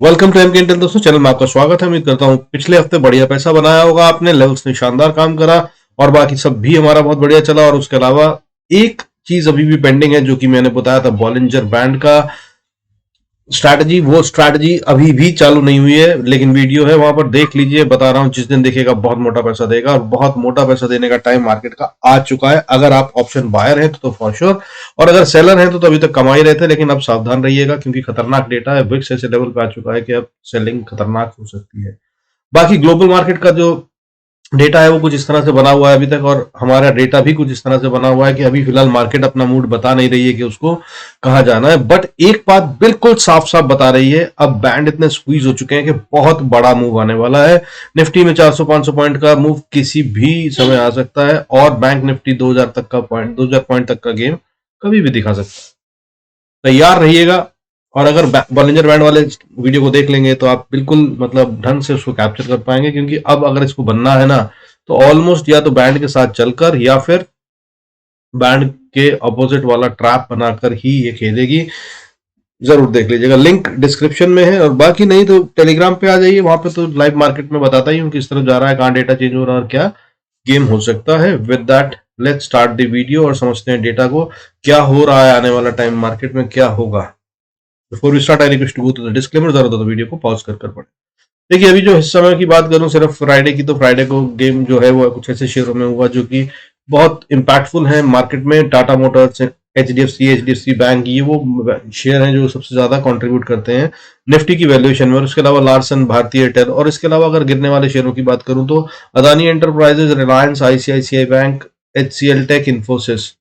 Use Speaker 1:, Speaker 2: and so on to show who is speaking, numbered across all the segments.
Speaker 1: Welcome to MK Intel दोस्तों, channel में आपका स्वागत है। उम्मीद करता हूँ पिछले हफ्ते बढ़िया पैसा बनाया होगा आपने, लेवल्स ने शानदार काम करा और बाकी सब भी हमारा बहुत बढ़िया चला। और उसके अलावा एक चीज अभी भी पेंडिंग है जो कि मैंने बताया था बॉलिंजर बैंड का स्ट्रैटेजी, वो स्ट्रैटेजी अभी भी चालू नहीं हुई है, लेकिन वीडियो है वहां पर देख लीजिए। बता रहा हूं जिस दिन देखेगा बहुत मोटा पैसा देगा और बहुत मोटा पैसा देने का टाइम मार्केट का आ चुका है। अगर आप ऑप्शन बायर हैं तो फॉर श्योर, और अगर सेलर हैं तो अभी तक कमा ही रहे थे, लेकिन अब सावधान रहिएगा क्योंकि खतरनाक डेटा है। विक्स ऐसे लेवल पे आ चुका है कि अब सेलिंग खतरनाक हो सकती है। बाकी ग्लोबल मार्केट का जो डेटा है वो कुछ इस तरह से बना हुआ है अभी तक, और हमारा डेटा भी कुछ इस तरह से बना हुआ है कि अभी फिलहाल मार्केट अपना मूड बता नहीं रही है कि उसको कहाँ जाना है। बट एक बात बिल्कुल साफ साफ बता रही है, अब बैंड इतने स्क्वीज हो चुके हैं कि बहुत बड़ा मूव आने वाला है। निफ्टी में 400-500 पॉइंट का मूव किसी भी समय आ सकता है, और बैंक निफ्टी 2000 तक का पॉइंट 2000 पॉइंट तक का गेम कभी भी दिखा सकता है। तैयार रहिएगा। और अगर बॉलिंजर बैंड वाले वीडियो को देख लेंगे तो आप बिल्कुल मतलब ढंग से उसको कैप्चर कर पाएंगे, क्योंकि अब अगर इसको बनना है ना तो ऑलमोस्ट या तो बैंड के साथ चलकर या फिर बैंड के अपोजिट वाला ट्रैप बनाकर ही ये खेलेगी। जरूर देख लीजिएगा, लिंक डिस्क्रिप्शन में है। और बाकी नहीं तो टेलीग्राम पे आ जाइए, वहां पे तो लाइव मार्केट में बताता ही हूँ किस तरह जा रहा है, कहाँ डेटा चेंज हो रहा है और क्या गेम हो सकता है। With that let's start the video और समझते हैं डेटा को, क्या हो रहा है आने वाला टाइम मार्केट में क्या होगा। Before we start I request to go to the disclaimer, जरूरत हो तो वीडियो को पॉज कर पड़े। देखिए, अभी जो इस समय की बात करूं सिर्फ फ्राइडे की, तो फ्राइडे को गेम जो है वो कुछ ऐसे शेयरों में हुआ जो कि बहुत इंपैक्टफुल है मार्केट में। टाटा मोटर्स, एचडीएफसी बैंक, ये वो शेयर हैं जो सबसे ज्यादा कंट्रीब्यूट करते हैं निफ्टी की वैल्यूएशन में। और उसके अलावा लार्सन, भारतीय एयरटेल, और इसके अलावा अगर गिरने वाले शेयरों की बात करूं तो Adani enterprises, Reliance, ICICI bank, HCL tech, Infosys,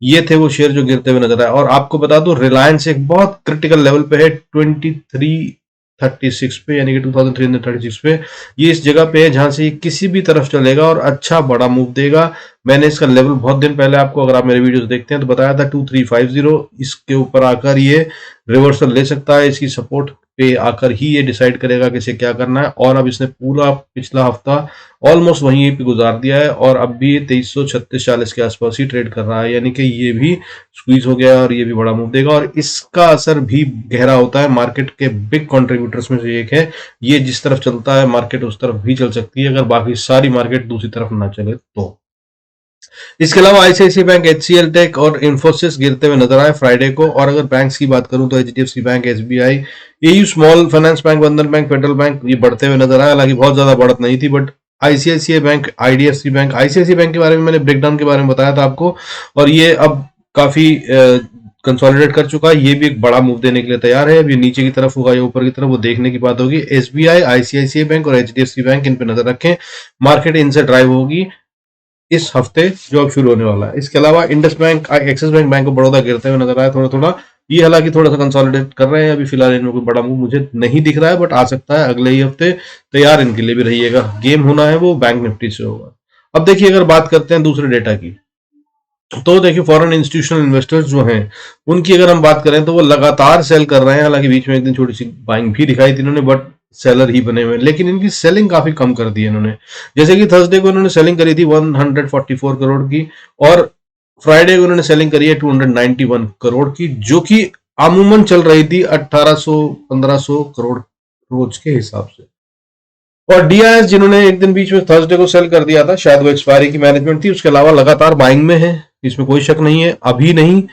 Speaker 1: ये थे वो शेयर जो गिरते हुए नजर आए। और आपको बता दूं रिलायंस एक बहुत क्रिटिकल लेवल पे है, 2336 पे, यानी कि 2336 पे। ये इस जगह पे है जहां से ये किसी भी तरफ चलेगा और अच्छा बड़ा मूव देगा। मैंने इसका लेवल बहुत दिन पहले आपको, अगर आप मेरे वीडियोस देखते हैं तो बताया था 2350। इसके ऊपर आकर ये रिवर्सल ले सकता है, इसकी सपोर्ट पे आकर ही ये डिसाइड करेगा कि इसे क्या करना है। और अब इसने पूरा पिछला हफ्ता ऑलमोस्ट वहीं पे गुजार दिया है और अब भी 2336-40 के आसपास ही ट्रेड कर रहा है, यानी कि ये भी स्क्वीज हो गया और ये भी बड़ा मूव देगा। और इसका असर भी गहरा होता है, मार्केट के बिग कंट्रीब्यूटर्स में से एक है। ये जिस तरफ चलता है मार्केट उस तरफ भी चल सकती है, अगर बाकी सारी मार्केट दूसरी तरफ ना चले तो। इसके अलावा आईसीआईसी बैंक, एचसीएल टेक और इन्फोसिस गिरते हुए नजर आए फ्राइडे को। और अगर बैंक्स की बात करूं तो HDFC bank, SBI, AU small finance bank, बंधन बैंक, फेडरल बैंक, ये बढ़ते हुए नजर आए। हालांकि बहुत ज्यादा बढ़त नहीं थी, but ICICI bank, IDFC bank, ICIC bank के बारे में मैंने ब्रेकडाउन के बारे में बताया था आपको, और ये अब काफी कंसोलिडेट कर चुका है। ये भी एक बड़ा मूव देने के लिए तैयार है। अब ये नीचे की तरफ होगा या ऊपर की तरफ, वो देखने की बात होगी। एसबीआई, आईसीआईसीआई बैंक और एचडीएफसी बैंक, इन पे नजर रखें, मार्केट इनसे ड्राइव होगी इस हफ्ते जो अब शुरू होने वाला है। इसके अलावा Indus bank, axis bank, bank of Baroda गिरते हुए नजर आया थोड़ा थोड़ा। ये हालांकि थोड़ा सा कंसोलिडेट कर रहे हैं, अभी फिलहाल इनमें कोई बड़ा मूव मुझे नहीं दिख रहा है, बट आ सकता है अगले ही हफ्ते। तैयार इनके लिए भी रहिएगा, गेम होना है वो बैंक निफ्टी से होगा। अब देखिए, अगर बात करते हैं दूसरे डेटा की, तो देखिए फॉरेन इंस्टीट्यूशनल इन्वेस्टर्स जो हैं उनकी अगर हम बात करें तो वो लगातार सेल कर रहे हैं। हालांकि बीच में एक दिन छोटी सी बाइंग भी दिखाई थी इन्होंने, बट सेलर ही बने हुए हैं, लेकिन इनकी सेलिंग काफी कम कर दी है इन्होंने। जैसे कि थर्सडे को इन्होंने सेलिंग करी थी 144 करोड़ की, और फ्राइडे को इन्होंने सेलिंग करी है 291 करोड़ की, जो कि अमूमन चल रही थी 1800-1500 करोड़ रोज के हिसाब से। और डीआईएस जिन्होंने एक दिन बीच में थर्सडे को सेल कर दिया था, शायद वो एक्सपायरी की मैनेजमेंट थी, उसके अलावा लगातार बाइंग में है, इसमें कोई शक नहीं है। अभी नहीं,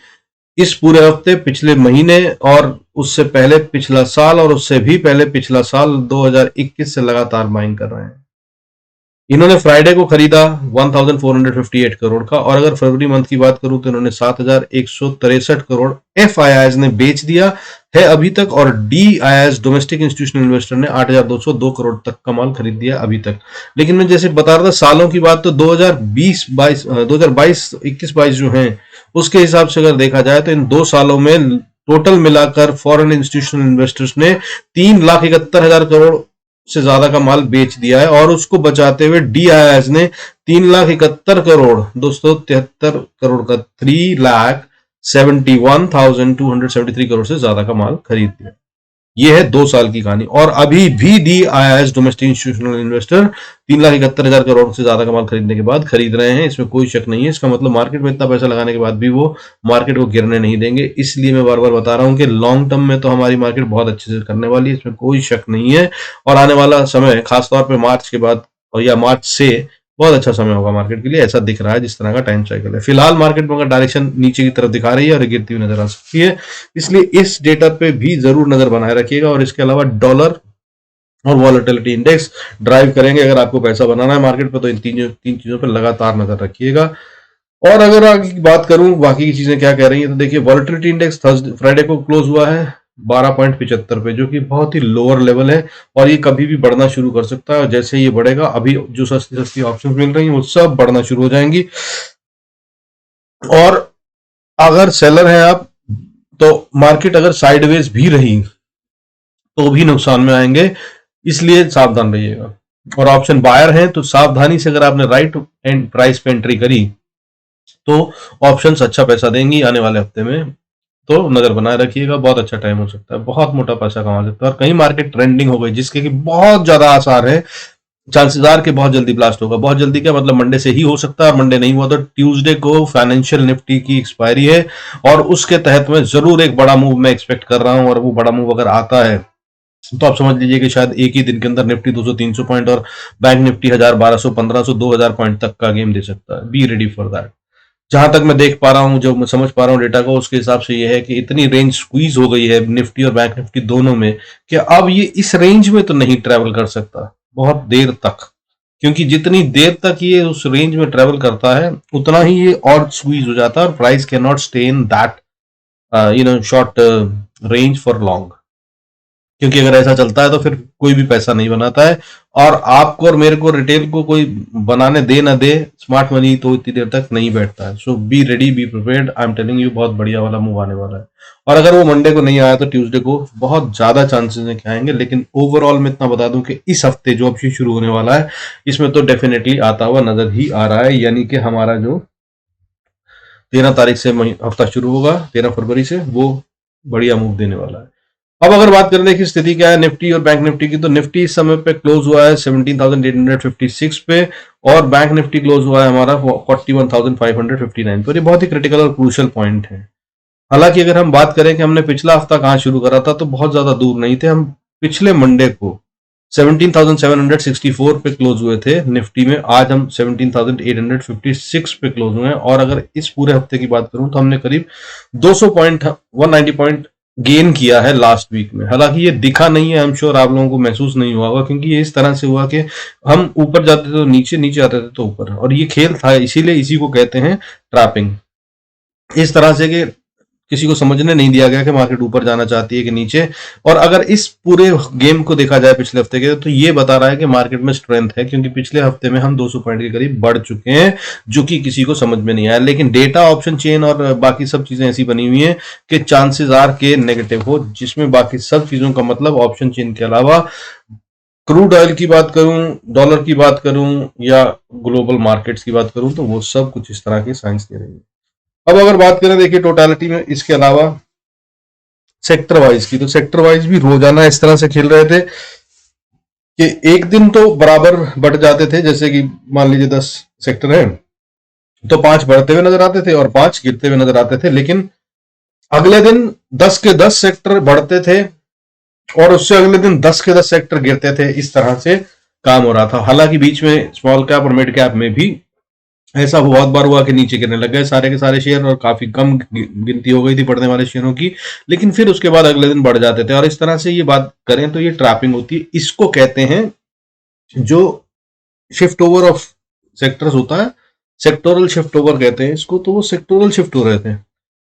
Speaker 1: इस पूरे हफ्ते, पिछले महीने, और उससे पहले पिछला साल, और उससे भी पहले पिछला साल 2021 से लगातार बाइंग कर रहे हैं। इन्होंने फ्राइडे को खरीदा 1458 करोड़ का, और अगर फरवरी मंथ की बात करूं तो इन्होंने 7163 करोड़ एफआईआईज ने बेच दिया है अभी तक, और डीआईएस, डोमेस्टिक इंस्टीट्यूशनल इन्वेस्टर ने 8202 करोड़ तक का माल खरीद दिया अभी तक। लेकिन मैं जैसे बता रहा था सालों की बात, तो 2021-22 जो है उसके हिसाब से अगर देखा जाए तो इन 2 सालों में टोटल मिलाकर फॉरेन इंस्टीट्यूशनल इन्वेस्टर्स ने 3,71,000 करोड़ से ज्यादा का माल बेच दिया है, और उसको बचाते हुए डीआईएस ने 3,71 करोड़ 273 करोड़ का 3,71,273 करोड़ से ज्यादा का माल खरीद दिया। ये है 2 साल की कहानी। और अभी भी DIIS domestic institutional investor 3,71,000 crore से ज्यादा का माल खरीदने के बाद खरीद रहे हैं, इसमें कोई शक नहीं है। इसका मतलब मार्केट में इतना पैसा लगाने के बाद भी वो मार्केट को गिरने नहीं देंगे। इसलिए मैं बार बार बता रहा हूं कि लॉन्ग टर्म में तो हमारी मार्केट बहुत अच्छे से करने वाली है, इसमें कोई शक नहीं है। और आने वाला समय खासतौर पर मार्च के बाद और या मार्च से बहुत अच्छा समय होगा मार्केट के लिए, ऐसा दिख रहा है जिस तरह का टाइम साइकिल है। फिलहाल मार्केट में अगर डायरेक्शन नीचे की तरफ दिखा रही है और गिरती हुई नजर आ सकती है, इसलिए इस डेटा पे भी जरूर नजर बनाए रखिएगा। और इसके अलावा डॉलर और वॉलेटिलिटी इंडेक्स ड्राइव करेंगे। अगर आपको पैसा बनाना है मार्केट पे तो इन तीन चीजों पर लगातार नजर रखिएगा। और अगर आगे की बात करूं बाकी की चीजें क्या कह रही है, तो देखिए वॉलेटिलिटी इंडेक्स फ्राइडे को क्लोज हुआ है 12.75 पे, जो कि बहुत ही लोअर लेवल है और ये कभी भी बढ़ना शुरू कर सकता है। और जैसे ये बढ़ेगा, अभी जो सस्ती सस्ती ऑप्शंस मिल रही हैं वो सब बढ़ना शुरू हो जाएंगी। और अगर सेलर हैं आप, तो मार्केट अगर साइडवेज भी रही तो भी नुकसान में आएंगे, इसलिए सावधान रहिएगा। और ऑप्शन बायर हैं तो सावधानी से, अगर आपने राइट एंड प्राइस पे एंट्री करी तो ऑप्शंस अच्छा पैसा देंगी आने वाले हफ्ते में, तो नजर बनाए रखिएगा। बहुत अच्छा टाइम हो सकता है, बहुत मोटा पैसा कमा सकता है। और कहीं मार्केट ट्रेंडिंग हो गई जिसके कि बहुत ज्यादा आसार है, चांसेस आर के बहुत जल्दी ब्लास्ट होगा। बहुत जल्दी क्या मतलब, मंडे से ही हो सकता है। और मंडे नहीं हुआ तो ट्यूसडे को फाइनेंशियल निफ्टी की एक्सपायरी है और उसके तहत में जरूर एक बड़ा मूव मैं एक्सपेक्ट कर रहा हूं। और वो बड़ा मूव अगर आता है तो आप समझ लीजिए कि शायद एक ही दिन के अंदर निफ्टी 200-300 पॉइंट और बैंक निफ्टी 1000, 1200, 1500, 2000 पॉइंट तक का गेम दे सकता है। Be ready for that. जहां तक मैं देख पा रहा हूं, जो मैं समझ पा रहा हूं डेटा को, उसके हिसाब से ये है कि इतनी रेंज स्क्वीज हो गई है निफ्टी और बैंक निफ्टी दोनों में कि अब ये इस रेंज में तो नहीं ट्रेवल कर सकता बहुत देर तक, क्योंकि जितनी देर तक ये उस रेंज में ट्रेवल करता है उतना ही ये और स्क्वीज हो जाता है और price can not stay in that short range for long. क्योंकि अगर ऐसा चलता है तो फिर कोई भी पैसा नहीं बनाता है, और आपको और मेरे को, रिटेल को कोई बनाने दे ना दे स्मार्ट मनी, तो इतनी देर तक नहीं बैठता है। So be ready, be prepared, I am telling you, बहुत बढ़िया वाला मूव आने वाला है। और अगर वो मंडे को नहीं आया तो ट्यूसडे को बहुत ज्यादा चांसेस है कि आएंगे। लेकिन ओवरऑल मैं इतना बता दूं कि इस हफ्ते जो अब शुरू होने वाला है, इसमें तो डेफिनेटली आता हुआ नजर ही आ रहा है। यानी कि हमारा जो 13 तारीख से हफ्ता शुरू होगा, 13 फरवरी से, वो बढ़िया मूव देने वाला है। अब अगर बात करने की स्थिति क्या है निफ्टी और बैंक निफ्टी की, तो निफ्टी इस समय पे क्लोज हुआ है 17,856 पे और बैंक निफ्टी क्लोज हुआ है हमारा 41,559 पर। ये बहुत ही क्रिटिकल और क्रूशियल पॉइंट है। हालांकि अगर हम बात करें कि हमने पिछला हफ्ता कहां शुरू करा था, तो बहुत ज्यादा दूर नहीं थे। हम पिछले मंडे को 17,764 पे क्लोज हुए थे निफ्टी में। आज हम 17,856 पे क्लोज हुए हैं। और अगर इस पूरे हफ्ते की बात करूं तो हमने करीब 200 पॉइंट, 190 पॉइंट गेन किया है लास्ट वीक में। हालांकि ये दिखा नहीं है, आई एम श्योर आप लोगों को महसूस नहीं हुआ होगा, क्योंकि ये इस तरह से हुआ कि हम ऊपर जाते थे तो नीचे, नीचे आते थे तो ऊपर, और ये खेल था। इसीलिए इसी को कहते हैं ट्रैपिंग। इस तरह से कि किसी को समझने नहीं दिया गया कि मार्केट ऊपर जाना चाहती है कि नीचे। और अगर इस पूरे गेम को देखा जाए पिछले हफ्ते के, तो ये बता रहा है कि मार्केट में स्ट्रेंथ है, क्योंकि पिछले हफ्ते में हम 200 पॉइंट के करीब बढ़ चुके हैं, जो कि किसी को समझ में नहीं आया। लेकिन डेटा, ऑप्शन चेन और बाकी सब चीजें ऐसी बनी हुई हैं कि चांसेस आर के नेगेटिव हो, जिसमें बाकी सब चीजों का मतलब ऑप्शन चेन के अलावा क्रूड ऑयल की बात करूं, डॉलर की बात करूं या ग्लोबल मार्केट्स की बात करूं, तो वो सब कुछ इस तरह की साइंस दे रही है। अब अगर बात करें देखिए टोटालिटी में, इसके अलावा सेक्टर वाइज की, तो सेक्टर वाइज भी रोजाना इस तरह से खेल रहे थे कि एक दिन तो बराबर बढ़ जाते थे। जैसे कि मान लीजिए 10 सेक्टर है तो 5 बढ़ते हुए नजर आते थे और 5 गिरते हुए नजर आते थे। लेकिन अगले दिन 10 के 10 सेक्टर बढ़ते थे और उससे अगले दिन 10 के 10 सेक्टर गिरते थे। इस तरह से काम हो रहा था। हालांकि बीच में स्मॉल कैप और मिड कैप में भी ऐसा बहुत बार हुआ कि नीचे गिरने लग गए सारे के सारे शेयर और काफी कम गिनती हो गई थी बढ़ने वाले शेयरों की, लेकिन फिर उसके बाद अगले दिन बढ़ जाते थे। और इस तरह से ये बात करें तो ये ट्रैपिंग होती है। इसको कहते हैं जो शिफ्ट ओवर ऑफ सेक्टर्स होता है, सेक्टोरल शिफ्ट ओवर कहते हैं इसको। तो वो सेक्टोरल शिफ्ट हो रहे थे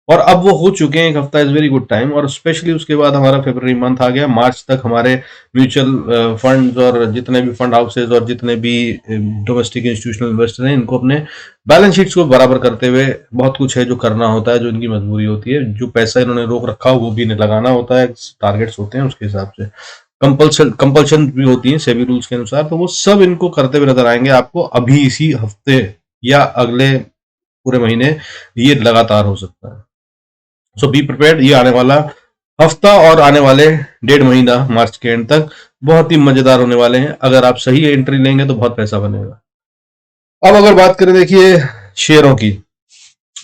Speaker 1: और अब वो हो चुके हैं। एक हफ्ता इज वेरी गुड टाइम। और स्पेशली उसके बाद हमारा फरवरी मंथ आ गया। मार्च तक हमारे म्यूचुअल फंड्स और जितने भी फंड हाउसेज और जितने भी डोमेस्टिक इंस्टीट्यूशनल इन्वेस्टर हैं, इनको अपने बैलेंस शीट्स को बराबर करते हुए बहुत कुछ है जो करना होता है, जो इनकी मजबूरी होती है। जो पैसा इन्होंने रोक रखा हो वो भी इन्हें लगाना होता है, टारगेट्स होते हैं उसके हिसाब से, कंपल्शन भी होती है सेबी रूल्स के अनुसार। तो वो सब इनको करते हुए नजर आएंगे आपको अभी इसी हफ्ते या अगले पूरे महीने। ये लगातार हो सकता है। So be prepared. ये आने वाला हफ्ता और आने वाले 1.5 महीना मार्च के एंड तक बहुत ही मजेदार होने वाले हैं। अगर आप सही एंट्री लेंगे तो बहुत पैसा बनेगा। अब अगर बात करें देखिए शेयरों की,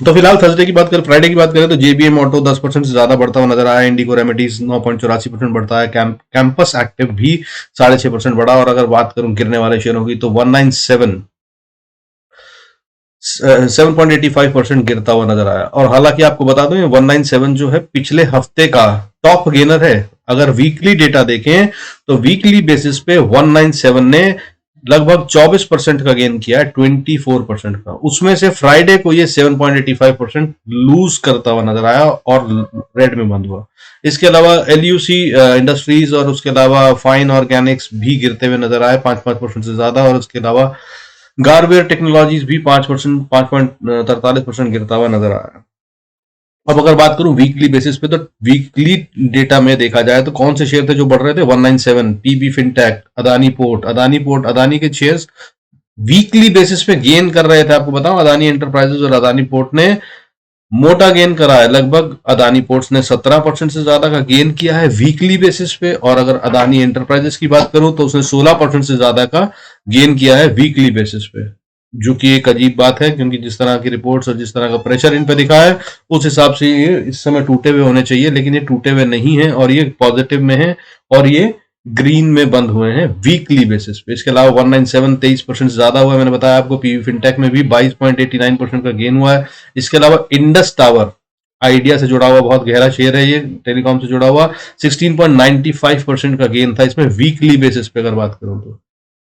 Speaker 1: तो फिलहाल थर्सडे की बात करें, फ्राइडे की बात करें तो जेबीएम ऑटो 10% से ज्यादा बढ़ता हुआ नजर आया। इंडिको रेमेडीज 9.84% बढ़ता है। कैंपस एक्टिव भी 6.5% बढ़ा। और अगर बात करूं गिरने वाले शेयरों की तो 197 7.85% गिरता हुआ नजर आया। और हालांकि आपको बता दूं ये 197 जो है पिछले हफ्ते का टॉप गेनर है। अगर वीकली डेटा देखें तो वीकली बेसिस पे 197 ने लगभग 24% का गेन किया है 24% का। उसमें से फ्राइडे को ये 7.85% लूज करता हुआ नजर आया और रेड में बंद हुआ। इसके अलावा एलयूसी इंडस्ट्रीज और उसके अलावा फाइन ऑर्गेनिक्स भी गिरते हुए नजर आए 5% से ज्यादा। और उसके अलावा गारवेयर टेक्नोलॉजीज भी 5%, 5.43% गिरता हुआ नजर आया। अब अगर बात करूं वीकली बेसिस पे तो वीकली डेटा में देखा जाए तो कौन से शेयर थे जो बढ़ रहे थे? 197, PB fintech, Adani port, Adani के शेयर्स वीकली बेसिस पे गेन कर रहे थे। आपको बताऊं अदानी एंटरप्राइजेस और अदानी पोर्ट ने मोटा गेन करा है। लगभग अदानी पोर्ट्स ने 17% से ज्यादा का गेन किया है वीकली बेसिस पे। और अगर अदानी एंटरप्राइजेस की बात करूं तो उसने 16% से ज्यादा का गेन किया है वीकली बेसिस पे, जो कि एक अजीब बात है क्योंकि जिस तरह की रिपोर्ट्स और जिस तरह का प्रेशर इन पे दिखा है उस हिसाब से ये इस समय टूटे हुए होने चाहिए, लेकिन ये टूटे हुए नहीं है और ये पॉजिटिव में है और ये ग्रीन में बंद हुए हैं वीकली बेसिस पे। इसके अलावा 197 23% ज्यादा हुआ है। मैंने बताया आपको पीवी फिनटेक में भी 22.89% का गेन हुआ है। इसके अलावा इंडस टावर आइडिया से जुड़ा हुआ बहुत गहरा शेयर है, ये टेलीकॉम से जुड़ा हुआ 16.95% का गेन था इसमें वीकली बेसिस पे अगर बात करूं तो।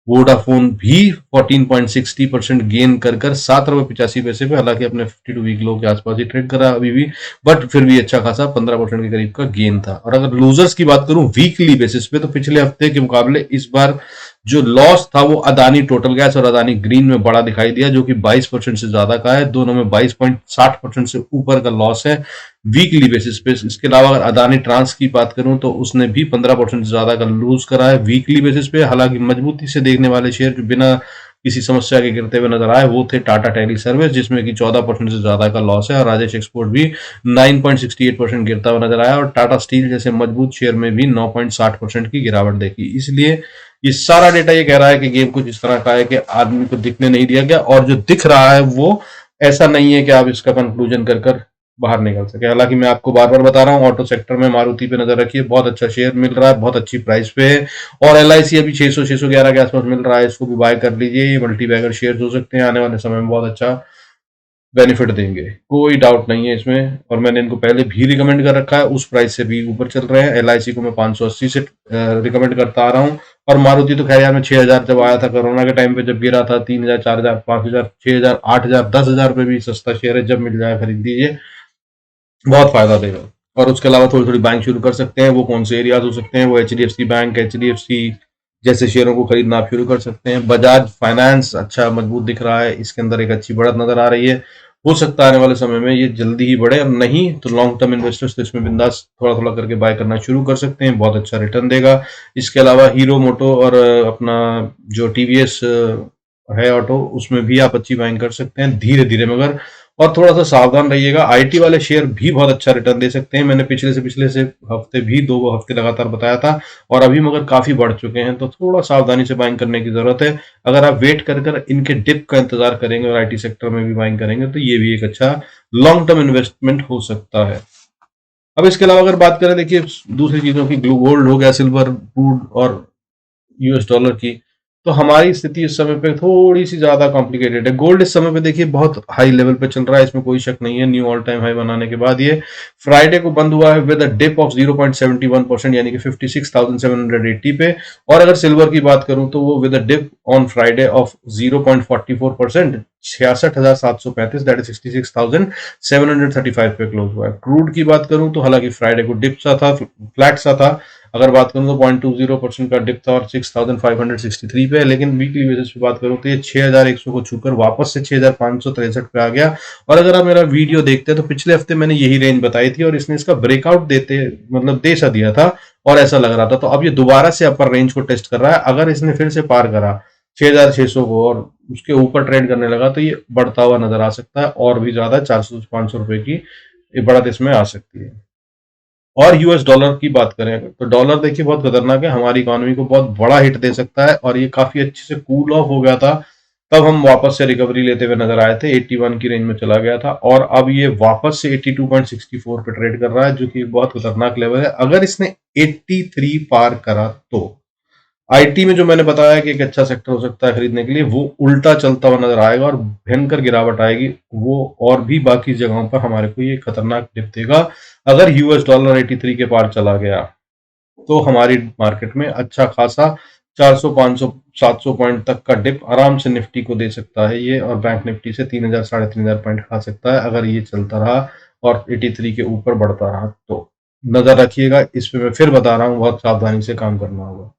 Speaker 1: वोडाफोन भी 14.60% गेन कर कर 7 रुपए 85 पैसे पे, हालांकि अपने 52 वीक लो के आसपास ही ट्रेड करा अभी भी, बट फिर भी अच्छा खासा 15% के करीब का गेन था। और अगर लूजर्स की बात करूं वीकली बेसिस पे तो पिछले हफ्ते के मुकाबले इस बार जो लॉस था वो अदानी टोटल गैस और अदानी ग्रीन में बड़ा दिखाई दिया, जो कि 22% से ज्यादा का है। दोनों में 22.60% से ऊपर का लॉस है वीकली बेसिस पे। इसके अलावा अगर अदानी ट्रांस की बात करूं तो उसने भी 15% से ज्यादा का लूज करा है वीकली बेसिस पे। हालांकि मजबूती से देखने वाले शेयर जो बिना किसी समस्या के गिरते हुए नजर आए वो थे टाटा टेली सर्विस, जिसमें कि 14% से ज्यादा का लॉस है। और राजेश एक्सपोर्ट भी 9.68% गिरता हुआ नजर आया। और टाटा स्टील जैसे मजबूत शेयर में भी 9.60% की गिरावट देखी। इसलिए ये सारा डेटा ये कह रहा है कि गेम कुछ इस तरह का है कि आदमी को दिखने नहीं दिया गया, और जो दिख रहा है वो ऐसा नहीं है कि आप इसका कंक्लूजन कर कर बाहर निकल सके। हालांकि मैं आपको बार बार बता रहा हूँ ऑटो सेक्टर में मारुति पे नजर रखिए, बहुत अच्छा शेयर मिल रहा है, बहुत अच्छी प्राइस पे है। और LIC अभी 600-611 के आसपास मिल रहा है, इसको भी बाय कर लीजिए। ये मल्टी बैगर शेयर हो सकते हैं, आने वाले समय में बहुत अच्छा बेनिफिट देंगे, कोई डाउट नहीं है इसमें। और मैंने इनको पहले भी रिकमेंड कर रखा है, उस प्राइस से भी ऊपर चल रहे हैं। LIC को मैं 580 से रिकमेंड करता आ रहा हूँ। और मारुति तो खैर यार मैं 6000 जब आया था कोरोना के टाइम पे, जब गिरा था 3000, 4000, 5000, 6000, 8000, 10,000 पे भी सस्ता शेयर है, जब मिल जाए खरीद लीजिए, बहुत फायदा देगा। और उसके अलावा थोड़ी थोड़ी बैंक शुरू कर सकते हैं। वो कौन से एरियाज हो सकते हैं? वो HDFC बैंक, HDFC जैसे शेयरों को खरीदना आप शुरू कर सकते हैं। बजाज फाइनेंस अच्छा मजबूत दिख रहा है, इसके अंदर एक अच्छी बढ़त नजर आ रही है। हो सकता है आने वाले समय में ये जल्दी ही बढ़े, और नहीं तो लॉन्ग टर्म इन्वेस्टर्स तो इसमें बिंदास थोड़ा थोड़ा करके बाय करना शुरू कर सकते हैं, बहुत अच्छा रिटर्न देगा। इसके अलावा हीरो मोटो और अपना जो TVS है ऑटो, उसमें भी आप अच्छी बाइंग कर सकते हैं धीरे धीरे, मगर और थोड़ा सा सावधान रहिएगा। IT वाले शेयर भी बहुत अच्छा रिटर्न दे सकते हैं, मैंने पिछले से हफ्ते भी 2 हफ्ते लगातार बताया था, और अभी मगर काफी बढ़ चुके हैं, तो थोड़ा सावधानी से बाइंग करने की जरूरत है। अगर आप वेट कर कर इनके डिप का इंतजार करेंगे और IT सेक्टर में भी बाइंग करेंगे तो ये भी एक अच्छा लॉन्ग टर्म इन्वेस्टमेंट हो सकता है। अब इसके अलावा अगर बात करें देखिए दूसरी चीजों की, ग्लू गोल्ड हो गया, सिल्वर, क्रूड और US डॉलर की, तो हमारी स्थिति इस समय पे थोड़ी सी ज्यादा कॉम्प्लिकेटेड है। गोल्ड इस समय पे देखिए बहुत हाई लेवल पे चल रहा है, इसमें कोई शक नहीं है। न्यू ऑल टाइम हाई बनाने के बाद ये फ्राइडे को बंद हुआ है विद अ डिप ऑफ 0.71%, यानी कि 56,780 पे। और अगर सिल्वर की बात करूं तो वो with a dip on Friday of 0.44%, 66,735, that is 66,735 पे क्लोज हुआ है। क्रूड की बात करूं तो हालांकि फ्राइडे को डिप सा था, फ्लैट सा था, अगर बात करूं तो 0.20% का डिप था और 6,563 पे है। लेकिन वीकली बेसिस पे बात करूं तो ये 6,100 को छूकर वापस से 6,563 पे आ गया। और अगर आप मेरा वीडियो देखते हैं तो पिछले हफ्ते मैंने यही रेंज बताई थी और इसने इसका ब्रेकआउट देते मतलब दे सा दिया था और ऐसा लग रहा था। तो अब ये दोबारा से अपर रेंज को टेस्ट कर रहा है। अगर इसने फिर से पार करा 6,600 को और उसके ऊपर ट्रेड करने लगा तो ये बढ़ता हुआ नजर आ सकता है, और भी ज्यादा 400-500 रुपए की बढ़त इसमें आ सकती है। और यूएस डॉलर की बात करें अगर, तो डॉलर देखिए बहुत खतरनाक है, हमारी इकोनॉमी को बहुत बड़ा हिट दे सकता है, और ये काफी अच्छे से कूल ऑफ हो गया था, तब हम वापस से रिकवरी लेते हुए नजर आए थे, 81 की रेंज में चला गया था, और अब ये वापस से 82.64 पे ट्रेड कर रहा है, जो कि बहुत खतरनाक लेवल है। अगर इसने 83 पार करा तो आईटी में जो मैंने बताया कि एक अच्छा सेक्टर हो सकता है खरीदने के लिए, वो उल्टा चलता हुआ नजर आएगा और भयंकर गिरावट आएगी वो, और भी बाकी जगहों पर हमारे को ये खतरनाक डिप देगा। अगर यूएस डॉलर 83 के पार चला गया तो हमारी मार्केट में अच्छा खासा 400 500 700 पॉइंट तक का डिप आराम से निफ्टी को दे सकता है ये, और बैंक निफ्टी से 3000 3500 पॉइंट खा सकता है अगर ये चलता रहा और 83 के ऊपर बढ़ता रहा तो। नजर रखिएगा इस पे, मैं फिर बता रहा हूँ, बहुत सावधानी से काम करना होगा।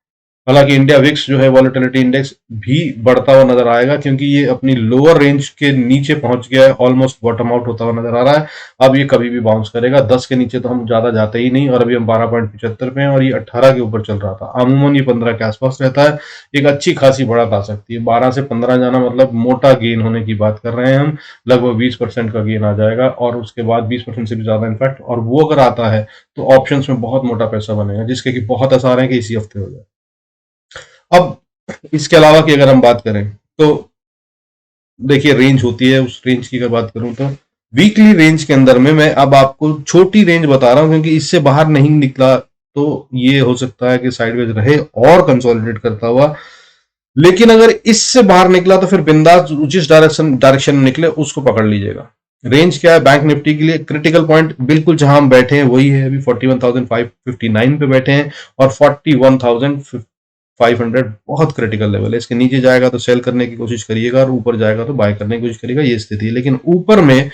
Speaker 1: हालांकि इंडिया विक्स जो है वॉलेटिलिटी इंडेक्स भी बढ़ता हुआ नजर आएगा, क्योंकि ये अपनी लोअर रेंज के नीचे पहुंच गया है, ऑलमोस्ट बॉटम आउट होता हुआ नजर आ रहा है। अब ये कभी भी बाउंस करेगा, 10 के नीचे तो हम ज्यादा जाते ही नहीं, और अभी हम 12.75 पे हैं और ये 18 के ऊपर चल रहा था, अमूमन ये 15 के आसपास रहता है। एक अच्छी खासी बढ़त आ सकती है, 12 से 15 जाना मतलब मोटा गेन होने की बात कर रहे हैं हम, लगभग 20% का गेन आ जाएगा, और उसके बाद 20% से भी ज्यादा इनफैक्ट, और वो अगर आता है तो ऑप्शंस में बहुत मोटा पैसा बनेगा, जिसके कि बहुत आसार है कि इसी हफ्ते हो जाए। अब इसके अलावा की अगर हम बात करें तो देखिए रेंज होती है, उस रेंज की अगर बात करूं तो वीकली रेंज के अंदर में मैं अब आपको छोटी रेंज बता रहा हूं, क्योंकि इससे बाहर नहीं निकला तो ये हो सकता है कि साइडवेज रहे और कंसोलिडेट करता हुआ, लेकिन अगर इससे बाहर निकला तो फिर बिंदास जिस डायरेक्शन में निकले उसको पकड़ लीजिएगा। रेंज क्या है बैंक निफ्टी के लिए, क्रिटिकल पॉइंट बिल्कुल जहां हम बैठे हैं वही है, अभी 41,559 पे बैठे हैं, और 41,500 बहुत क्रिटिकल लेवल है। इसके नीचे जाएगा तो सेल करने की कोशिश करिएगा, और ऊपर जाएगा तो बाय करने की कोशिश करिएगा, ये स्थिति है। लेकिन ऊपर में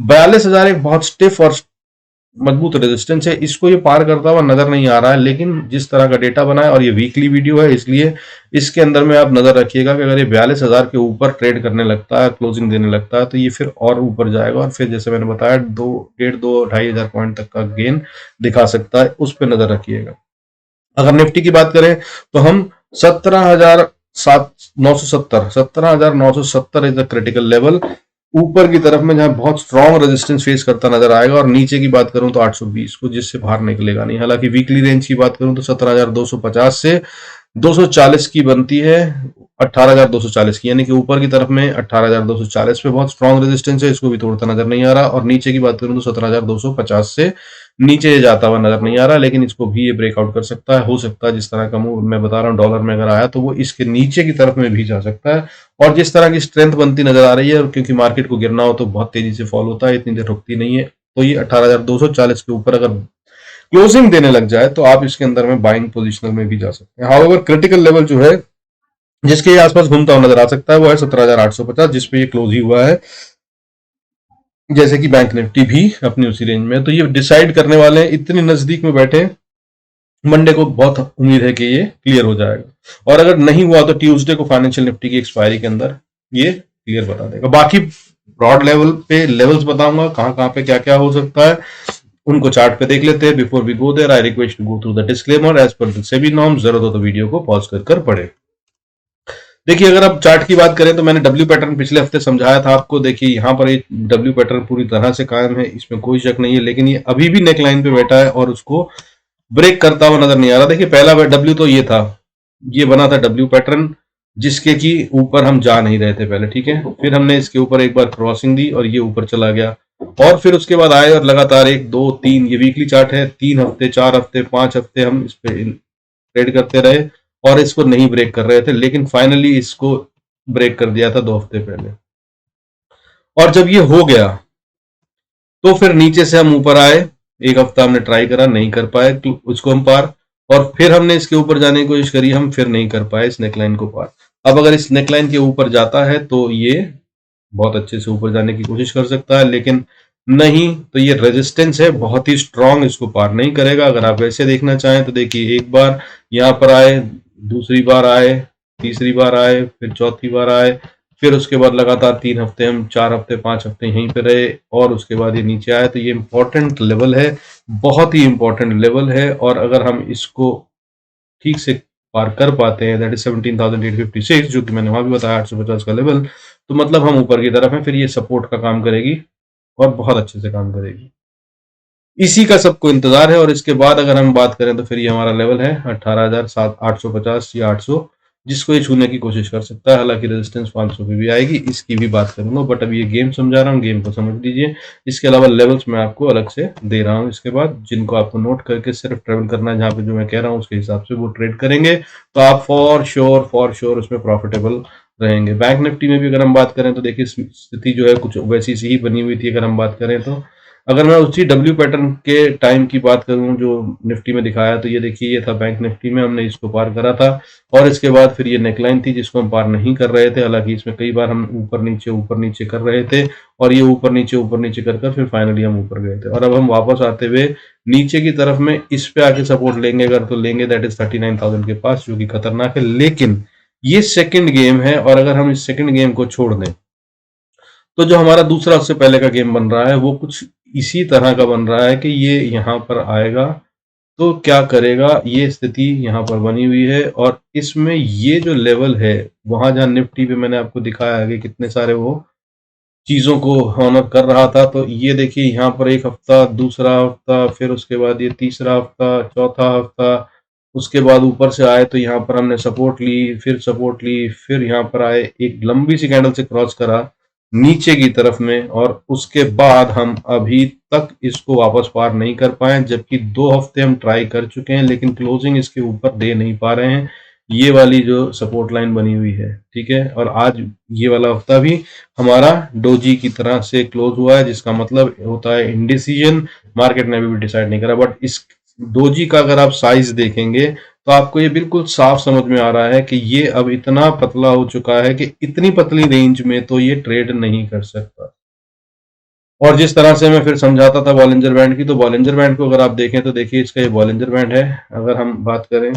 Speaker 1: 42,000 एक बहुत स्टिफ और मजबूत रेजिस्टेंस है, इसको ये पार करता हुआ नजर नहीं आ रहा है, लेकिन जिस तरह का डेटा बना है, और ये वीकली वीडियो है इसलिए इसके अंदर में आप नजर रखिएगा कि अगर ये 42,000 के ऊपर ट्रेड करने लगता है, क्लोजिंग देने लगता है, तो ये फिर और ऊपर जाएगा, और फिर जैसे मैंने बताया 2,500 पॉइंट तक का गेन दिखा सकता है, उस पर नजर रखिएगा। अगर निफ्टी की बात करें तो हम 17,970 इज द क्रिटिकल लेवल ऊपर की तरफ में, जहां बहुत स्ट्रॉन्ग रेजिस्टेंस फेस करता नजर आएगा, और नीचे की बात करूं तो 820 को, जिससे बाहर निकलेगा नहीं। हालांकि वीकली रेंज की बात करूं तो 17,250 से 240 की बनती है, 18,240 की, यानी कि ऊपर की तरफ में 18,240 पे बहुत स्ट्रॉन्ग रेजिस्टेंस है, इसको भी तोड़ता नजर नहीं आ रहा, और नीचे की बात करूं तो 17,250 से नीचे जाता हुआ नजर नहीं आ रहा, लेकिन इसको भी ये ब्रेकआउट कर सकता है, हो सकता है जिस तरह का मूव मैं बता रहा हूँ डॉलर में अगर आया तो वो इसके नीचे की तरफ में भी जा सकता है, और जिस तरह की स्ट्रेंथ बनती नजर आ रही है, क्योंकि मार्केट को गिरना हो तो बहुत तेजी से फॉल होता है, इतनी देर रुकती नहीं है, तो ये 18,240 के ऊपर अगर क्लोजिंग देने लग जाए तो आप इसके अंदर में बाइंग पोजिशनल में भी जा सकते हैं। हाउएवर क्रिटिकल लेवल जो है जिसके आसपास घूमता हुआ नजर आ सकता है वो है 17,850, जिसपे ये क्लोज ही हुआ है, जैसे कि बैंक निफ्टी भी अपनी उसी रेंज में। तो ये डिसाइड करने वाले हैं, इतनी नजदीक में बैठे, मंडे को बहुत उम्मीद है कि ये क्लियर हो जाएगा, और अगर नहीं हुआ तो ट्यूसडे को फाइनेंशियल निफ्टी की एक्सपायरी के अंदर ये क्लियर बता देगा। बाकी ब्रॉड लेवल पे लेवल्स बताऊंगा कहां कहां पे क्या क्या हो सकता है, उनको चार्ट पे देख लेते हैं। Before we go there I request to go through the disclaimer as per the SEBI norms, जरूरत हो तो वीडियो को पॉज कर पढ़े। देखिए अगर आप चार्ट की बात करें तो मैंने डब्ल्यू पैटर्न पिछले हफ्ते समझाया था आपको, देखिए यहाँ पर ये डब्ल्यू पैटर्न पूरी तरह से कायम है, इसमें कोई शक नहीं है, लेकिन ये अभी भी नेकलाइन पे बैठा है और उसको ब्रेक करता हुआ नजर नहीं आ रहा। देखिए पहला डब्ल्यू तो ये था, ये बना था डब्ल्यू पैटर्न, जिसके की ऊपर हम जा नहीं रहे थे पहले, ठीक है, फिर हमने इसके ऊपर एक बार क्रॉसिंग दी और ये ऊपर चला गया, और फिर उसके बाद आए और लगातार 1 2 3, ये वीकली चार्ट है, 3 हफ्ते 4 हफ्ते 5 हफ्ते हम इस पे ट्रेड करते रहे और इसको नहीं ब्रेक कर रहे थे, लेकिन फाइनली इसको ब्रेक कर दिया था 2 हफ्ते पहले, और जब ये हो गया तो फिर नीचे से हम ऊपर आए, एक हफ्ता हमने ट्राई करा, नहीं कर पाए तो उसको हम पार, और फिर हमने इसके ऊपर जाने की कोशिश करी, हम फिर नहीं कर पाए इस नेकलाइन को पार। अब अगर इस नेकलाइन के ऊपर जाता है तो ये बहुत अच्छे से ऊपर जाने की कोशिश कर सकता है, लेकिन नहीं तो ये रेजिस्टेंस है बहुत ही स्ट्रांग, इसको पार नहीं करेगा। अगर आप वैसे देखना चाहें तो देखिए एक बार यहाँ पर आए, दूसरी बार आए, तीसरी बार आए, फिर चौथी बार आए, फिर उसके बाद लगातार 3 हफ्ते हम 4 हफ्ते 5 हफ्ते यहीं पे रहे, और उसके बाद ये नीचे आए, तो ये इंपॉर्टेंट लेवल है, बहुत ही इंपॉर्टेंट लेवल है, और अगर हम इसको ठीक से पार कर पाते हैं, दैट इज 17,856, जो कि मैंने वहां भी बताया 850 का लेवल, तो मतलब हम ऊपर की तरफ हैं, फिर ये सपोर्ट का काम करेगी और बहुत अच्छे से काम करेगी। इसी का सबको इंतजार है। और इसके बाद अगर हम बात करें तो फिर ये हमारा लेवल है 18,850 या 800, जिसको ये छूने की कोशिश कर सकता है। हालांकि रेजिस्टेंस 500 पे भी आएगी, इसकी भी बात करूंगा, बट अभी ये गेम समझा रहा हूँ, गेम को समझ लीजिए। इसके अलावा लेवल्स मैं आपको अलग से दे रहा हूँ इसके बाद, जिनको आपको नोट करके सिर्फ ट्रेवल करना है, जहाँ पे जो मैं कह रहा हूँ उसके हिसाब से वो ट्रेड करेंगे, तो आप फॉर श्योर उसमें प्रॉफिटेबल रहेंगे। बैंक निफ्टी में भी अगर हम बात करें तो देखिए स्थिति जो है कुछ वैसी सी ही बनी हुई थी। अगर हम बात करें तो अगर मैं उसी डब्ल्यू पैटर्न के टाइम की बात करूं जो निफ्टी में दिखाया, तो ये देखिए ये था बैंक निफ्टी में, हमने इसको पार करा था। और इसके बाद फिर ये नेकलाइन थी जिसको हम पार नहीं कर रहे थे। हालांकि इसमें कई बार हम ऊपर नीचे कर रहे थे, और ये ऊपर नीचे कर कर फिर फाइनली हम ऊपर गए थे। और अब हम वापस आते हुए नीचे की तरफ में इस पे आके सपोर्ट लेंगे अगर, तो लेंगे दैट इज 39,000 के पास, जो कि खतरनाक है। लेकिन ये सेकंड गेम है, और अगर हम इस सेकंड गेम को छोड़ दें तो जो हमारा दूसरा उससे पहले का गेम बन रहा है वो कुछ इसी तरह का बन रहा है कि ये यहाँ पर आएगा तो क्या करेगा, ये स्थिति यहाँ पर बनी हुई है। और इसमें ये जो लेवल है, वहां जहां निफ्टी पे मैंने आपको दिखाया है कि कितने सारे वो चीजों को ऑनर कर रहा था, तो ये देखिए यहाँ पर एक हफ्ता, दूसरा हफ्ता, फिर उसके बाद ये तीसरा हफ्ता, चौथा हफ्ता, उसके बाद ऊपर से आए तो यहाँ पर हमने सपोर्ट ली, फिर सपोर्ट ली, फिर यहाँ पर आए, एक लंबी सी कैंडल से क्रॉस करा नीचे की तरफ में, और उसके बाद हम अभी तक इसको वापस पार नहीं कर पाए, जबकि 2 हफ्ते हम ट्राई कर चुके हैं, लेकिन क्लोजिंग इसके ऊपर दे नहीं पा रहे हैं। ये वाली जो सपोर्ट लाइन बनी हुई है, ठीक है। और आज ये वाला हफ्ता भी हमारा डोजी की तरह से क्लोज हुआ है, जिसका मतलब होता है इंडिसीजन, मार्केट ने अभी भी डिसाइड नहीं करा। बट इस डोजी का अगर आप साइज देखेंगे तो आपको ये बिल्कुल साफ समझ में आ रहा है कि ये अब इतना पतला हो चुका है कि इतनी पतली रेंज में तो ये ट्रेड नहीं कर सकता। और जिस तरह से मैं फिर समझाता था बॉलिंजर बैंड की, तो बॉलिंजर बैंड को अगर आप देखें तो देखिए इसका ये बॉलिंजर बैंड है। अगर हम बात करें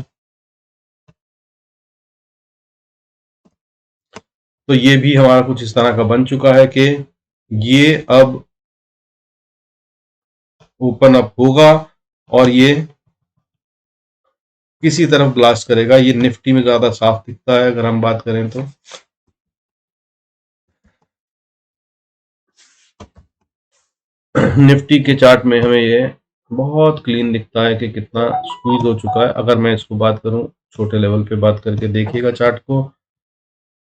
Speaker 1: तो ये भी हमारा कुछ इस तरह का बन चुका है कि ये अब ओपन अप होगा और ये किसी तरफ ब्लास्ट करेगा। ये निफ्टी में ज्यादा साफ दिखता है अगर हम बात करें तो। निफ्टी के चार्ट में हमें ये बहुत क्लीन दिखता है कि कितना स्क्वीज हो चुका है। अगर मैं इसको बात करूं छोटे लेवल पे बात करके देखिएगा चार्ट को,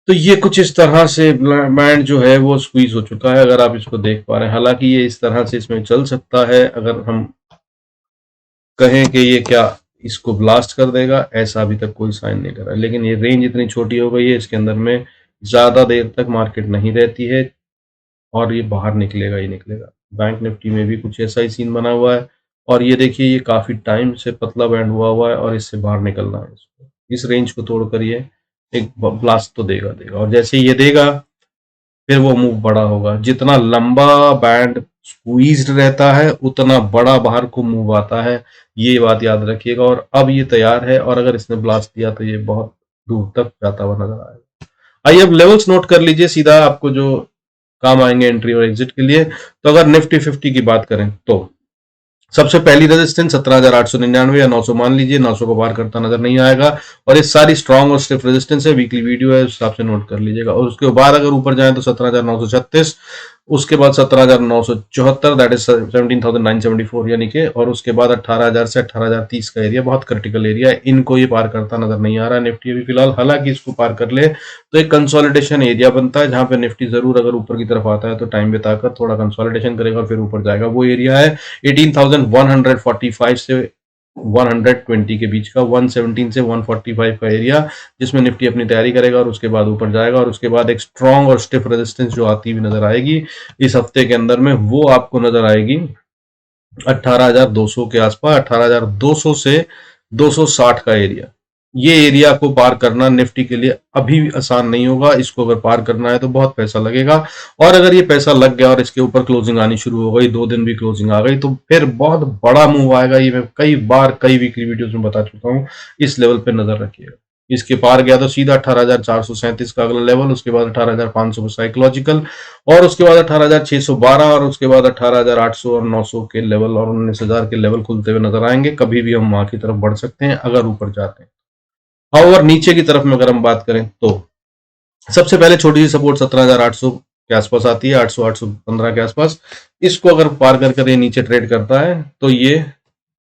Speaker 1: तो ये कुछ इस तरह से बैंड जो है वो स्क्वीज हो चुका है, अगर आप इसको देख पा रहे हैं। हालांकि ये इस तरह से इसमें चल सकता है, अगर हम कहें कि ये क्या इसको ब्लास्ट कर देगा, ऐसा अभी तक कोई साइन नहीं कर रहा है। लेकिन ये रेंज इतनी छोटी हो गई है, इसके अंदर में ज्यादा देर तक मार्केट नहीं रहती है, और ये बाहर निकलेगा ही निकलेगा। बैंक निफ्टी में भी कुछ ऐसा ही सीन बना हुआ है, और ये देखिए ये काफी टाइम से पतला बैंड हुआ है, और इससे बाहर निकलना है इसको। इस रेंज को तोड़कर ये एक ब्लास्ट तो देगा देगा, और जैसे ये देगा फिर वो मूव बड़ा होगा। जितना लंबा बैंड स्क्वीज्ड रहता है उतना बड़ा बाहर को मूव आता है, ये बात याद रखिएगा। और अब ये तैयार है, और अगर इसने ब्लास्ट दिया तो ये बहुत दूर तक जाता हुआ नजर आएगा। आइए अब लेवल्स नोट कर लीजिए, सीधा आपको जो काम आएंगे एंट्री और एग्जिट के लिए। तो अगर निफ्टी 50 की बात करें तो सबसे पहली रेजिस्टेंस 17,899 या 900 मान लीजिए, 900 को पार करता नजर नहीं आएगा। और ये सारी स्ट्रॉन्ग और स्टिफ रेजिस्टेंस है, वीकली वीडियो है, उस हिसाब से नोट कर लीजिएगा। और उसके बाद अगर ऊपर जाए तो 17,936, उसके बाद 17,974, दैट इज 17,974 यानी कि, और उसके बाद 18,000 से 18,030 का एरिया बहुत क्रिटिकल एरिया है। इनको ये पार करता नजर नहीं आ रहा है निफ्टी अभी फिलहाल। हालांकि इसको पार कर ले तो एक कंसोलिडेशन एरिया बनता है, जहां पे निफ्टी जरूर अगर ऊपर की तरफ आता है तो टाइम बिताकर थोड़ा कंसोलिडेशन करेगा और फिर ऊपर जाएगा। वो एरिया है 18,145 से 120 के बीच का, 117 से 145 का एरिया, जिसमें निफ्टी अपनी तैयारी करेगा और उसके बाद ऊपर जाएगा। और उसके बाद एक स्ट्रॉन्ग और स्टिफ रेजिस्टेंस जो आती हुई नजर आएगी इस हफ्ते के अंदर में, वो आपको नजर आएगी 18,200 के आसपास, 18,200 से 260 का एरिया। ये एरिया को पार करना निफ्टी के लिए अभी भी आसान नहीं होगा। इसको अगर पार करना है तो बहुत पैसा लगेगा, और अगर ये पैसा लग गया और इसके ऊपर क्लोजिंग आनी शुरू हो गई, 2 दिन भी क्लोजिंग आ गई, तो फिर बहुत बड़ा मूव आएगा। ये मैं कई बार कई वीकली वीडियोस में बता चुका हूं। इस लेवल पे नजर रखिएगा। इसके पार गया तो सीधा 18,437 का अगला लेवल, उसके बाद 18,500 साइकोलॉजिकल, और उसके बाद 18,612, और उसके बाद 18,800 और 900 के लेवल और 19,000 के लेवल खुलते हुए नजर आएंगे। कभी भी हम वहां की तरफ बढ़ सकते हैं अगर ऊपर जाते हैं। और नीचे की तरफ में अगर हम बात करें तो सबसे पहले छोटी सी सपोर्ट 17,800 के आसपास आती है, 800 815 के आसपास। इसको अगर पार कर ये नीचे ट्रेड करता है तो ये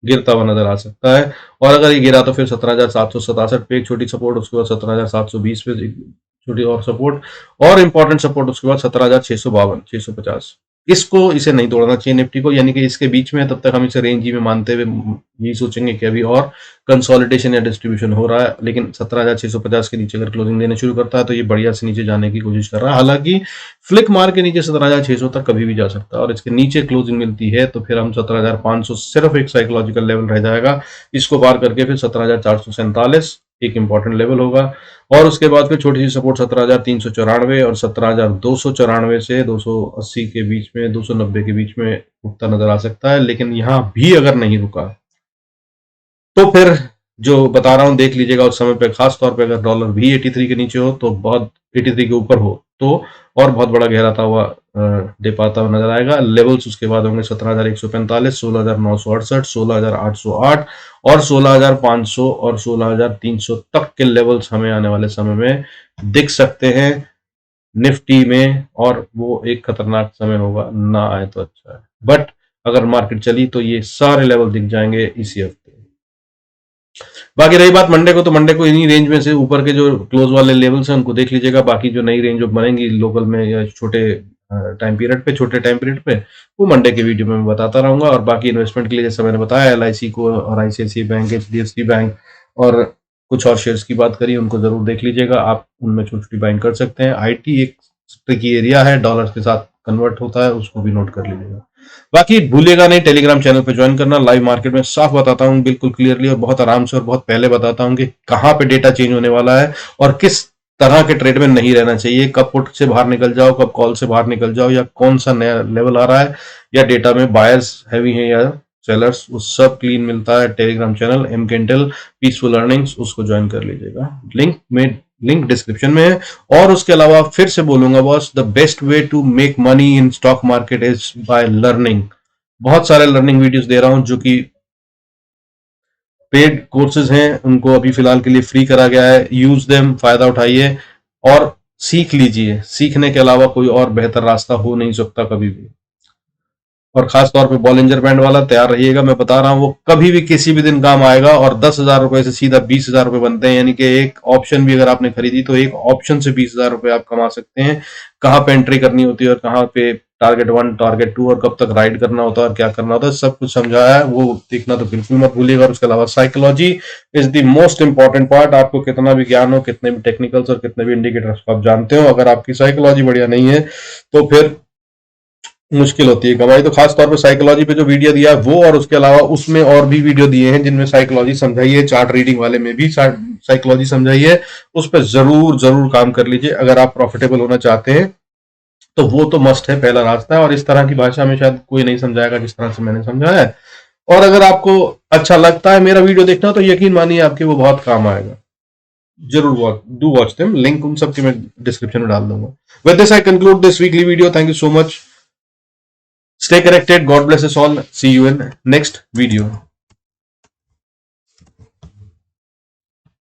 Speaker 1: गिरता हुआ नजर आ सकता है। और अगर ये गिरा तो फिर 17,767 पे एक छोटी सपोर्ट, उसके बाद 17,720 पे एक छोटी और सपोर्ट, और इंपॉर्टेंट सपोर्ट उसके बाद 17,652 650। इसको इसे नहीं तोड़ना चाहिए निफ्टी को, यानी कि इसके बीच में, तब तक हम इसे रेंज ही में मानते हुए यही सोचेंगे कि अभी और कंसोलिडेशन या डिस्ट्रीब्यूशन हो रहा है। लेकिन 17,650 के नीचे अगर क्लोजिंग देने शुरू करता है तो ये बढ़िया से नीचे जाने की कोशिश कर रहा है। हालांकि फ्लिक मार के नीचे 17,600 तक कभी भी जा सकता है, और इसके नीचे क्लोजिंग मिलती है तो फिर हम 17,500 सिर्फ एक साइकोलॉजिकल लेवल रह जाएगा। इसको पार करके फिर 17,447 एक इंपॉर्टेंट लेवल होगा, और उसके बाद फिर छोटी सी सपोर्ट 17,394 और 17,294 से 280 के बीच में, 290 के बीच में उठता नजर आ सकता है। लेकिन यहां भी अगर नहीं रुका तो फिर जो बता रहा हूं देख लीजिएगा उस समय पे, खास तौर पे अगर डॉलर भी 83 के नीचे हो तो बहुत, 83 के ऊपर हो तो और बहुत बड़ा गहराता हुआ डिप आता हुआ नजर आएगा। लेवल्स उसके बाद होंगे 17,145, 16,968, 16,808 और 16,500 और 16,300 तक के लेवल्स हमें आने वाले समय में दिख सकते हैं निफ्टी में, और वो एक खतरनाक समय होगा, ना आए तो अच्छा है। बट अगर मार्केट चली तो ये सारे लेवल दिख जाएंगे इसी हफ्ते। बाकी रही बात मंडे को, तो मंडे को इन्हीं रेंज में से ऊपर के जो क्लोज वाले लेवल्स हैं उनको देख लीजिएगा। बाकी जो नई रेंज बनेंगी लोकल में या छोटे टाइम पीरियड पे वो मंडे के वीडियो में मैं बताता रहूंगा। और बाकी इन्वेस्टमेंट के लिए जैसे मैंने बताया LIC को और ICICI बैंक, HDFC बैंक और कुछ और शेयर्स की बात करी, उनको जरूर देख लीजिएगा। आप उनमें छोटी छोटी बाइंग कर सकते हैं। IT एक ट्रिकी एरिया है, डॉलर के साथ कन्वर्ट होता है, उसको भी नोट कर लीजिएगा। बाकी भूलिएगा नहीं टेलीग्राम चैनल पे ज्वाइन करना। लाइव मार्केट में साफ बताता हूँ बिल्कुल क्लियरली और बहुत आराम से और बहुत पहले बताता हूँ कि कहाँ पे डेटा चेंज होने वाला है और किस तरह के ट्रेड में नहीं रहना चाहिए, कब पुट से बाहर निकल जाओ, कब कॉल से बाहर निकल जाओ, या कौन सा नया लेवल आ रहा है, या डेटा में बायर्स हैवी है या सेलर्स, वो सब क्लीन मिलता है Telegram channel MKintel peaceful earnings, उसको ज्वाइन कर लीजिएगा। लिंक डिस्क्रिप्शन में है। और उसके अलावा फिर से बोलूंगा boss, the best way to make money in stock market is by learning. बहुत सारे लर्निंग वीडियोस दे रहा हूं जो कि पेड कोर्सेज हैं, उनको अभी फिलहाल के लिए फ्री करा गया है। यूज देम, फायदा उठाइए और सीख लीजिए। सीखने के अलावा कोई और बेहतर रास्ता हो नहीं सकता कभी भी। और खास तौर पे बॉलिंजर बैंड वाला तैयार रहिएगा, मैं बता रहा हूं वो कभी भी किसी भी दिन काम आएगा। और 10,000 रुपए से सीधा 20,000 रुपए बनते हैं, यानी कि एक ऑप्शन भी अगर आपने खरीदी तो एक ऑप्शन से 20,000 रुपए आप कमा सकते हैं। कहाँ पे एंट्री करनी होती है और कहाँ पे टारगेट 1 टारगेट 2 और कब तक राइड करना होता है और क्या करना होता है, सब कुछ समझाया है, वो देखना तो बिल्कुल मत भूलिएगा। और उसके अलावा psychology is the most important part. आपको कितना भी ज्ञान हो, कितने भी टेक्निकल्स और कितने भी इंडिकेटर्स आप जानते हो, अगर आपकी साइकोलॉजी बढ़िया नहीं है तो फिर मुश्किल होती है कमाई। तो खास तौर पे साइकोलॉजी पे जो वीडियो दिया है वो, और उसके अलावा उसमें और भी वीडियो दिए हैं जिनमें साइकोलॉजी समझाई है, चार्ट रीडिंग वाले में भी साइकोलॉजी समझाई है। उस पर जरूर जरूर काम कर लीजिए अगर आप प्रॉफिटेबल होना चाहते हैं, तो वो तो मस्ट है, पहला रास्ता है। और इस तरह की भाषा में शायद कोई नहीं समझाएगा जिस तरह से मैंने समझाया है। और अगर आपको अच्छा लगता है मेरा वीडियो देखना तो यकीन मानिए आपके वो बहुत काम आएगा। जरूर डू वॉच देम, लिंक उन सबके मैं डिस्क्रिप्शन में डाल दूंगा। With this I conclude this weekly video. Thank you so much. Stay connected. God bless us all. See you in next video.